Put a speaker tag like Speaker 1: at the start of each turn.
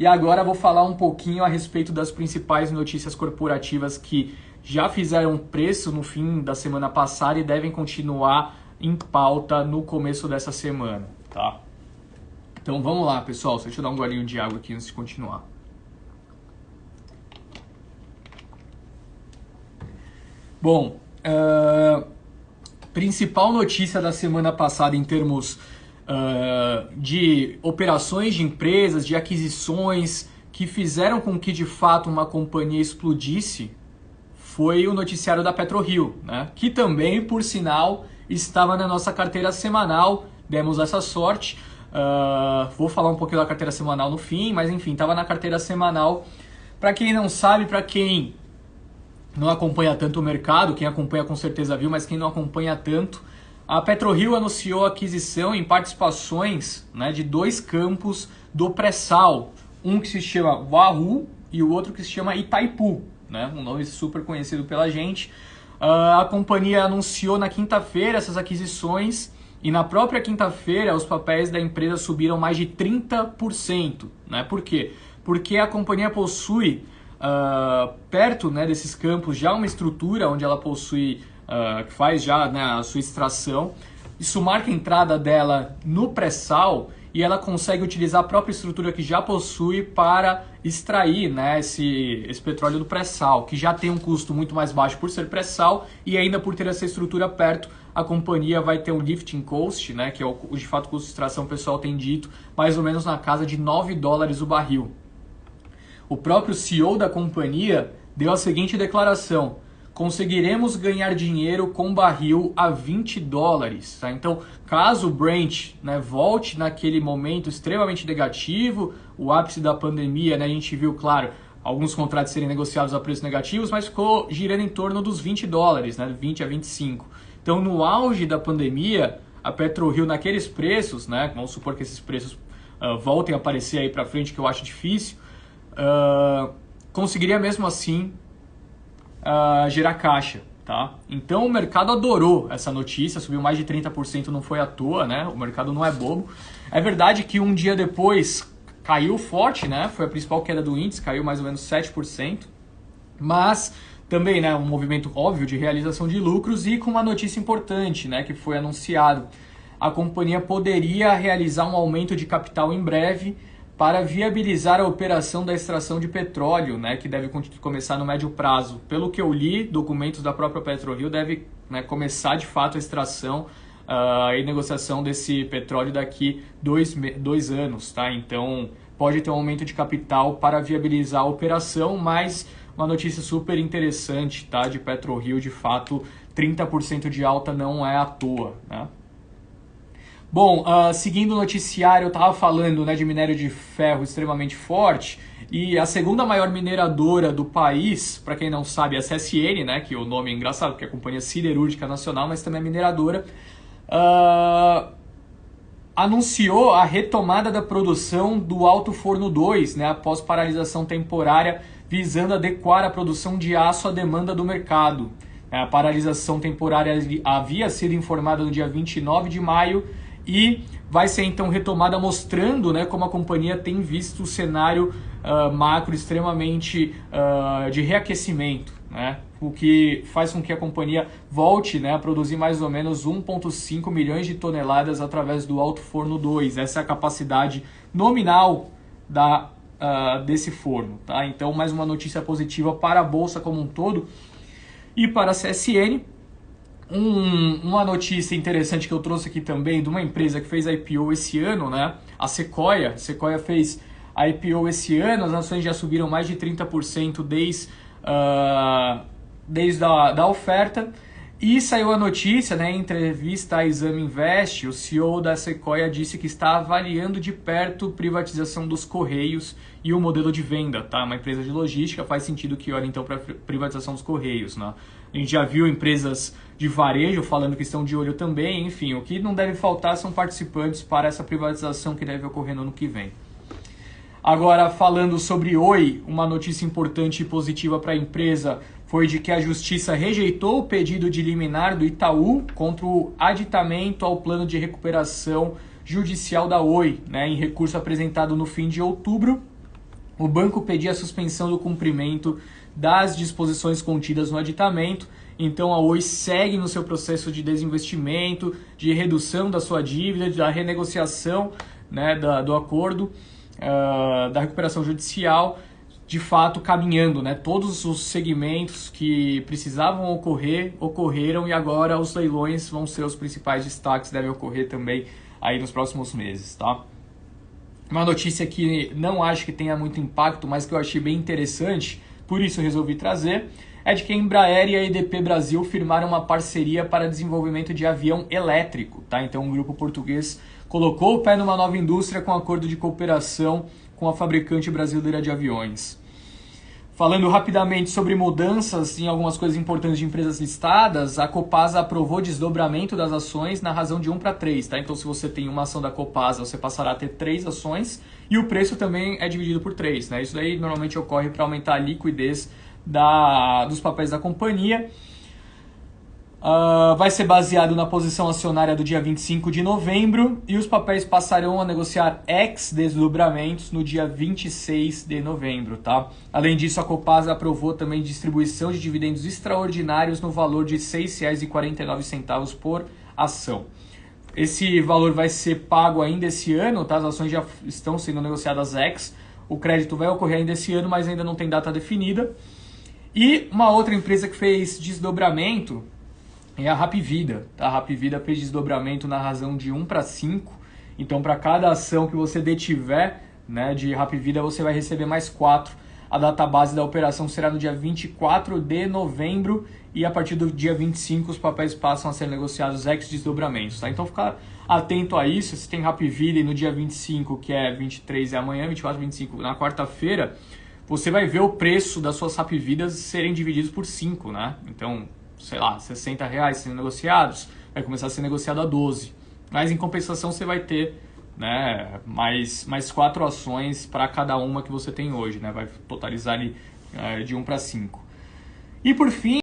Speaker 1: E agora vou falar um pouquinho a respeito das principais notícias corporativas que já fizeram preço no fim da semana passada e devem continuar em pauta no começo dessa semana, tá? Então vamos lá, pessoal. Deixa eu dar um golinho de água aqui antes de continuar. Bom, principal notícia da semana passada em termos de operações de empresas, de aquisições que fizeram com que de fato uma companhia explodisse foi o noticiário da PetroRio, né? Que também, por sinal, estava na nossa carteira semanal, demos essa sorte. Vou falar um pouquinho da carteira semanal no fim, mas enfim, estava na carteira semanal. Para quem não sabe, para quem não acompanha tanto o mercado, quem acompanha com certeza viu, mas quem não acompanha tanto, a PetroRio anunciou a aquisição em participações, né, de 2 campos do pré-sal, um que se chama Wahoo e o outro que se chama Itaipu, né, um nome super conhecido pela gente. A companhia anunciou na quinta-feira essas aquisições e na própria quinta-feira os papéis da empresa subiram mais de 30%. Né? Por quê? Porque a companhia possui perto, né, desses campos já uma estrutura onde ela possui, que faz já, né, a sua extração. Isso marca a entrada dela no pré-sal e ela consegue utilizar a própria estrutura que já possui para extrair, né, esse petróleo do pré-sal, que já tem um custo muito mais baixo por ser pré-sal e ainda por ter essa estrutura perto, a companhia vai ter um lifting cost, né, que é de fato o custo de extração, o pessoal tem dito, mais ou menos na casa de $9 o barril. O próprio CEO da companhia deu a seguinte declaração: conseguiremos ganhar dinheiro com barril a $20. Tá? Então, caso o Brent, né, volte naquele momento extremamente negativo, o ápice da pandemia, né, a gente viu, claro, alguns contratos serem negociados a preços negativos, mas ficou girando em torno dos $20, né, 20 a 25. Então, no auge da pandemia, a PetroRio naqueles preços, né, vamos supor que esses preços voltem a aparecer aí para frente, que eu acho difícil, conseguiria mesmo assim gerar caixa, tá? Então o mercado adorou essa notícia, subiu mais de 30%, não foi à toa, né? O mercado não é bobo. É verdade que um dia depois caiu forte, né? Foi a principal queda do índice, caiu mais ou menos 7%, mas também, né, um movimento óbvio de realização de lucros e com uma notícia importante, né, que foi anunciado. A companhia poderia realizar um aumento de capital em breve para viabilizar a operação da extração de petróleo, né, que deve começar no médio prazo. Pelo que eu li, documentos da própria PetroRio, deve, né, começar de fato a extração e negociação desse petróleo daqui 2 anos. Tá? Então pode ter um aumento de capital para viabilizar a operação, mas uma notícia super interessante, tá, de PetroRio, de fato 30% de alta não é à toa, né? Bom, seguindo o noticiário, eu estava falando, né, de minério de ferro extremamente forte e a segunda maior mineradora do país, para quem não sabe, é a CSN, né, que o nome é engraçado porque é a Companhia Siderúrgica Nacional, mas também é mineradora, anunciou a retomada da produção do Alto Forno 2, né, após paralisação temporária, visando adequar a produção de aço à demanda do mercado. A paralisação temporária havia sido informada no dia 29 de maio e vai ser então retomada mostrando, né, como a companhia tem visto o cenário macro extremamente de reaquecimento, né, o que faz com que a companhia volte, né, a produzir mais ou menos 1,5 milhões de toneladas através do Alto Forno 2. Essa é a capacidade nominal desse forno. Tá? Então, mais uma notícia positiva para a Bolsa como um todo e para a CSN. Uma notícia interessante que eu trouxe aqui também de uma empresa que fez IPO esse ano, né? A Sequoia. Sequoia fez IPO esse ano, as ações já subiram mais de 30% desde a oferta. E saiu a notícia, né, em entrevista à Exame Invest, o CEO da Sequoia disse que está avaliando de perto privatização dos Correios e o modelo de venda, tá? Uma empresa de logística, faz sentido que olhe então para a privatização dos Correios, né? A gente já viu empresas de varejo falando que estão de olho também, enfim, o que não deve faltar são participantes para essa privatização que deve ocorrer no ano que vem. Agora, falando sobre Oi, uma notícia importante e positiva para a empresa foi de que a Justiça rejeitou o pedido de liminar do Itaú contra o aditamento ao plano de recuperação judicial da Oi, né, em recurso apresentado no fim de outubro. o banco pedia a suspensão do cumprimento das disposições contidas no aditamento. Então a Oi segue no seu processo de desinvestimento, de redução da sua dívida, da renegociação, né, do acordo, da recuperação judicial, de fato caminhando, né? Todos os segmentos que precisavam ocorrer, ocorreram, e agora os leilões vão ser os principais destaques, devem ocorrer também aí nos próximos meses, tá? Uma notícia que não acho que tenha muito impacto, mas que eu achei bem interessante, por isso eu resolvi trazer, é de que a Embraer e a EDP Brasil firmaram uma parceria para desenvolvimento de avião elétrico, tá? Então um grupo português colocou o pé numa nova indústria com acordo de cooperação com a fabricante brasileira de aviões. Falando rapidamente sobre mudanças em algumas coisas importantes de empresas listadas, a Copasa aprovou desdobramento das ações na razão de 1 para 3. Tá? Então, se você tem uma ação da Copasa, você passará a ter 3 ações e o preço também é dividido por 3. Né? Isso daí normalmente ocorre para aumentar a liquidez dos papéis da companhia. Vai ser baseado na posição acionária do dia 25 de novembro e os papéis passarão a negociar ex-desdobramentos no dia 26 de novembro. Tá? Além disso, a Copasa aprovou também distribuição de dividendos extraordinários no valor de R$ 6,49 por ação. Esse valor vai ser pago ainda esse ano, tá? As ações já estão sendo negociadas ex, o crédito vai ocorrer ainda esse ano, mas ainda não tem data definida. E uma outra empresa que fez desdobramento é a Hapvida. Tá? A Hapvida fez desdobramento na razão de 1 para 5. Então, para cada ação que você detiver, né, de Hapvida, você vai receber mais 4. A data base da operação será no dia 24 de novembro e a partir do dia 25 os papéis passam a ser negociados ex-desdobramentos. Tá? Então, fica atento a isso. Se tem Hapvida e no dia 25, que é 23 é amanhã, 24, 25, na quarta-feira, você vai ver o preço das suas Hapvidas serem divididos por 5, né? Então, sei lá, R$60 sendo negociados, vai começar a ser negociado a 12. Mas em compensação você vai ter, né, mais 4 ações para cada uma que você tem hoje, né? Vai totalizar ali de 1 para 5. E por fim,